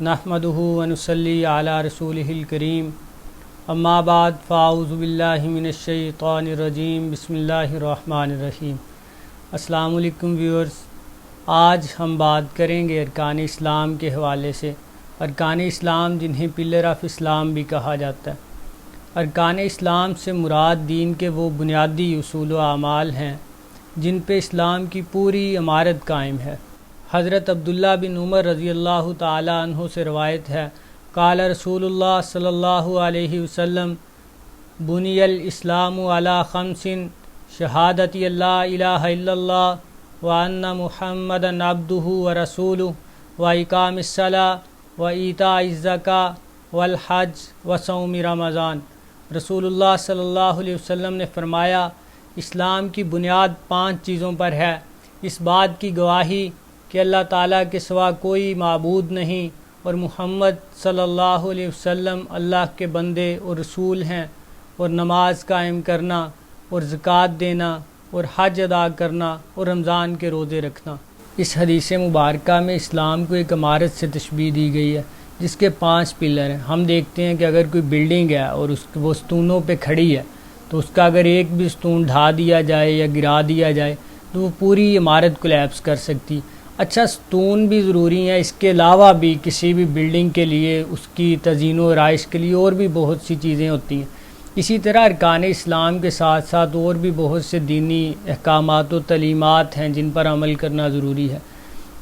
नहमदुहु व नुसल्ली अला रसूलिहिल करीम अम्मा बाद फ़ाऊज़ु बिल्लाहि मिनश्शैतानिर्रजीम बिस्मिल्लाहिर्रहमानिर्रहीम। अस्सलामु अलैकुम व्यूअर्स, आज हम बात करेंगे अरकान-ए-इस्लाम के हवाले से। अरकान-ए-इस्लाम जिन्हें पिलर ऑफ इस्लाम भी कहा जाता है। अरकान-ए-इस्लाम से मुराद दीन के वो बुनियादी उसूल व अमाल हैं जिन पे इस्लाम की पूरी इमारत कायम है। हज़रत अब्दुल्ला बिन उमर रज़ी अल्लाह ताला अन्हु से रवायत है, क़ाल रसूलुल्लाह सल्लल्लाहु अलैहि वसल्लम बुनियल इस्लामु अला खम्सिन शहादती अल्ला इलाहा इल्लल्लाह व अन्ना मुहम्मदन अब्दुहु व रसूलुहु व इकामिस सलाह व ईताइज़ ज़कात वल हज व सौम रमज़ान। रसूलुल्लाह सल्लल्लाहु अलैहि वसल्लम ने फरमाया, इस्लाम की बुनियाद 5 चीज़ों पर है। इस बात की गवाही कि अल्लाह ताला के सिवा कोई माबूद नहीं और मुहम्मद सल्लल्लाहु अलैहि वसल्लम अल्लाह के बंदे और रसूल हैं, और नमाज कायम करना और ज़कात देना और हज अदा करना और रमज़ान के रोज़े रखना। इस हदीस मुबारका में इस्लाम को एक इमारत से तशबीह दी गई है जिसके 5 पिलर हैं। हम देखते हैं कि अगर कोई बिल्डिंग है और वो स्तूनों पे खड़ी है तो उसका अगर एक भी स्तून ढा दिया जाए या गिरा दिया जाए तो वो पूरी इमारत कोलैप्स कर सकती। अच्छा, स्तून भी ज़रूरी है, इसके अलावा भी किसी भी बिल्डिंग के लिए उसकी तज़ीन व आराइश के लिए और भी बहुत सी चीज़ें होती हैं। इसी तरह अरकान-ए-इस्लाम के साथ साथ और भी बहुत से दीनी अहकामात व तलीमात हैं जिन पर अमल करना ज़रूरी है।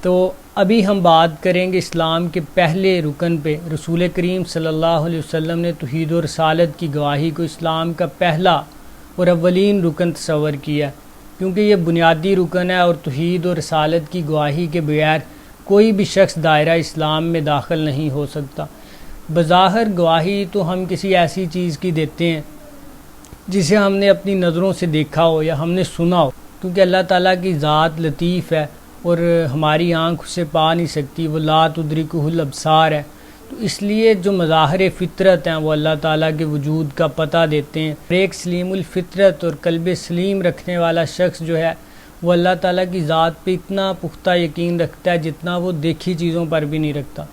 तो अभी हम बात करेंगे इस्लाम के पहले रुकन पे। रसूल करीम सल्लल्लाहु अलैहि वसल्लम ने तौहीद और रिसालत की गवाही को इस्लाम का पहला और अव्वलीन रुकन तस्वर किया, क्योंकि ये बुनियादी रुकन है और तौहीद और रिसालत की गवाही के बगैर कोई भी शख्स दायरा इस्लाम में दाखिल नहीं हो सकता। बज़ाहिर गवाही तो हम किसी ऐसी चीज़ की देते हैं जिसे हमने अपनी नज़रों से देखा हो या हमने सुना हो, क्योंकि अल्लाह ताला की ज़ात लतीफ़ है और हमारी आँख उसे पा नहीं सकती, वो ला तुदरिकुहुल अब्सार है। तो इसलिए जो मज़ाहिर फ़ितरत हैं वो अल्लाह ताला के वजूद का पता देते हैं। एक सलीमुल फ़ितरत और कल्ब सलीम रखने वाला शख्स जो है वो अल्लाह ताला की ज़ात पे इतना पुख्ता यकीन रखता है जितना वो देखी चीज़ों पर भी नहीं रखता।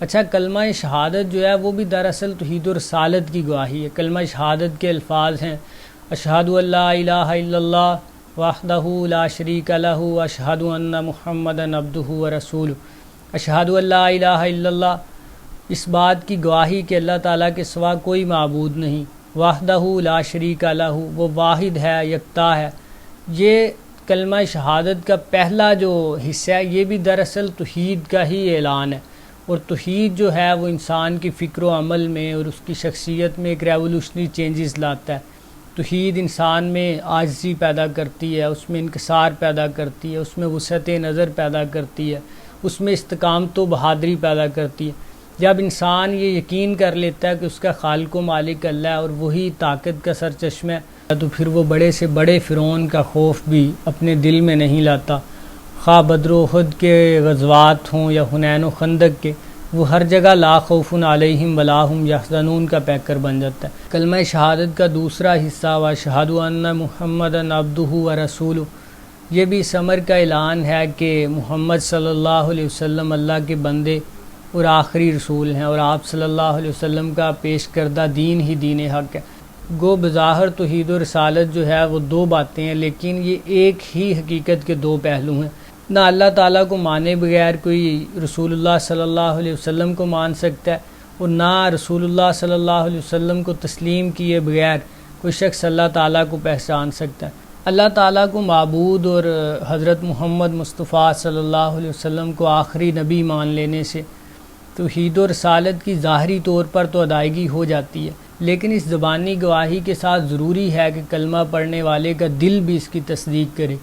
अच्छा, कलमा शहादत जो है वो भी दरअसल तौहीद और रिसालत की गवाही है। कलमा शहादत के अल्फाज हैं, अशहदु अल्ला इलाहा इल्लल्लाह वहदहु ला शरीका लहु अशहदु अन्ना मुहम्मदन अब्दुहु व रसूलुहु। अशहदु अल्ला इलाहा इल्लल्लाह, इस बात की गवाही कि अल्लाह ताला के सिवा कोई माबूद नहीं। वहदहु ला शरीका लहु, वो वाहिद है, यकता है। ये कलमा शहादत का पहला जो हिस्सा है ये भी दरअसल तौहीद का ही ऐलान है। और तौहीद जो है वो इंसान की फ़िक्र व अमल में और उसकी शख्सियत में एक रेवोल्यूशनरी चेंजेस लाता है। तौहीद इंसान में आजिज़ी पैदा करती है, उसमें इनकिसार पैदा करती है, उसमें वुसअत नज़र पैदा करती है, उसमें इस्तिकामत व बहादुरी पैदा करती है। जब इंसान ये यकीन कर लेता है कि उसका खालिक व मालिक अल्लाह है और वही ताकत का सरचश्मा है, तो फिर वो बड़े से बड़े फ़िरौन का खौफ भी अपने दिल में नहीं लाता। खा बद्र उहद के ग़ज़वात हों या हुनैन व खंदक के, वो हर जगह ला खौफुन अलैहिम वला हुम यहज़नून का पैकर बन जाता है। कलमा शहादत का दूसरा हिस्सा व अशहदु अन्ना मुहम्मदन अब्दुहु व रसूलुहु, ये भी इस अमर का ऐलान है कि मुहम्मद सल्लल्लाहु अलैहि वसल्लम अल्लाह के बंदे और आखिरी रसूल हैं और आप सल्लल्लाहु अलैहि वसल्लम का पेश करदा दीन ही दीन हक़ है। गो बज़ाहिर तौहीद और रिसालत जो है वो 2 बातें हैं, लेकिन ये एक ही हकीकत के 2 पहलू हैं। ना अल्लाह ताला को माने बगैर कोई रसूलुल्लाह सल्लल्लाहु अलैहि वसल्लम को मान सकता है, और ना रसूलुल्लाह सल्लल्लाहु अलैहि वसल्लम को तस्लीम किए बगैर कोई शख्स अल्लाह ताला को पहचान सकता है। अल्लाह ताला को माबूद और हज़रत मुहम्मद मुस्तफ़ा सल्लल्लाहु अलैहि वसल्लम को आखिरी नबी मान लेने से तौहीद और रिसालत की ज़ाहरी तौर पर तो अदायगी हो जाती है, लेकिन इस ज़बानी गवाही के साथ ज़रूरी है कि कलमा पढ़ने वाले का दिल भी इसकी तस्दीक करे।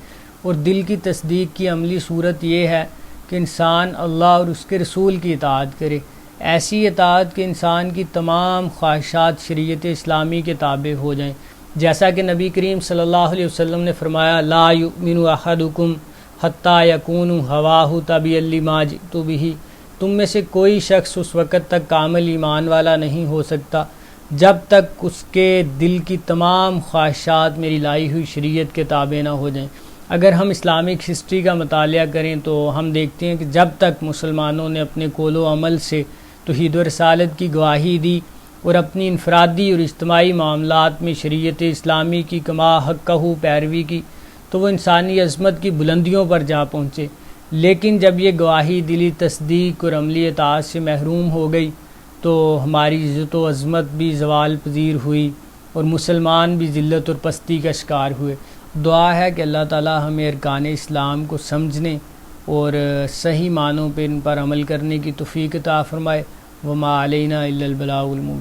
और दिल की तस्दीक की अमली सूरत ये है कि इंसान अल्लाह और उसके रसूल की इताअत करे, ऐसी इताअत कि इंसान की तमाम ख्वाहिशात शरीयत इस्लामी के ताबे हो जाएं। जैसा कि नबी करीम सल्लल्लाहु अलैहि वसल्लम ने फरमाया, ला युमिनु अहदुकुम हत्ता यकूनु हवाहु तबिय्यन लिमा जितु बिही, तुम में से कोई शख्स उस वक़्त तक कामिल ईमान वाला नहीं हो सकता जब तक उसके दिल की तमाम ख्वाहिशात मेरी लाई हुई शरीयत के ताबे ना हो जाएं। اگر ہم اسلامک ہسٹری کا مطالعہ کریں تو ہم دیکھتے ہیں کہ جب تک مسلمانوں نے اپنے قول و عمل سے توحید و رسالت کی گواہی دی اور اپنی انفرادی اور اجتماعی معاملات میں شریعت اسلامی کی کما حقہ پیروی کی تو وہ انسانی عظمت کی بلندیوں پر جا پہنچے. لیکن جب یہ گواہی دلی تصدیق اور عملی اطاعت سے محروم ہو گئی تو ہماری عزت و عظمت بھی زوال پذیر ہوئی اور مسلمان بھی ذلت اور پستی کا شکار ہوئے. دعا ہے کہ اللہ تعالی ہمیں ارکان اسلام کو سمجھنے اور صحیح معنوں پہ ان پر عمل کرنے کی توفیق عطا فرمائے. وما علینا الا البلاغ المبین.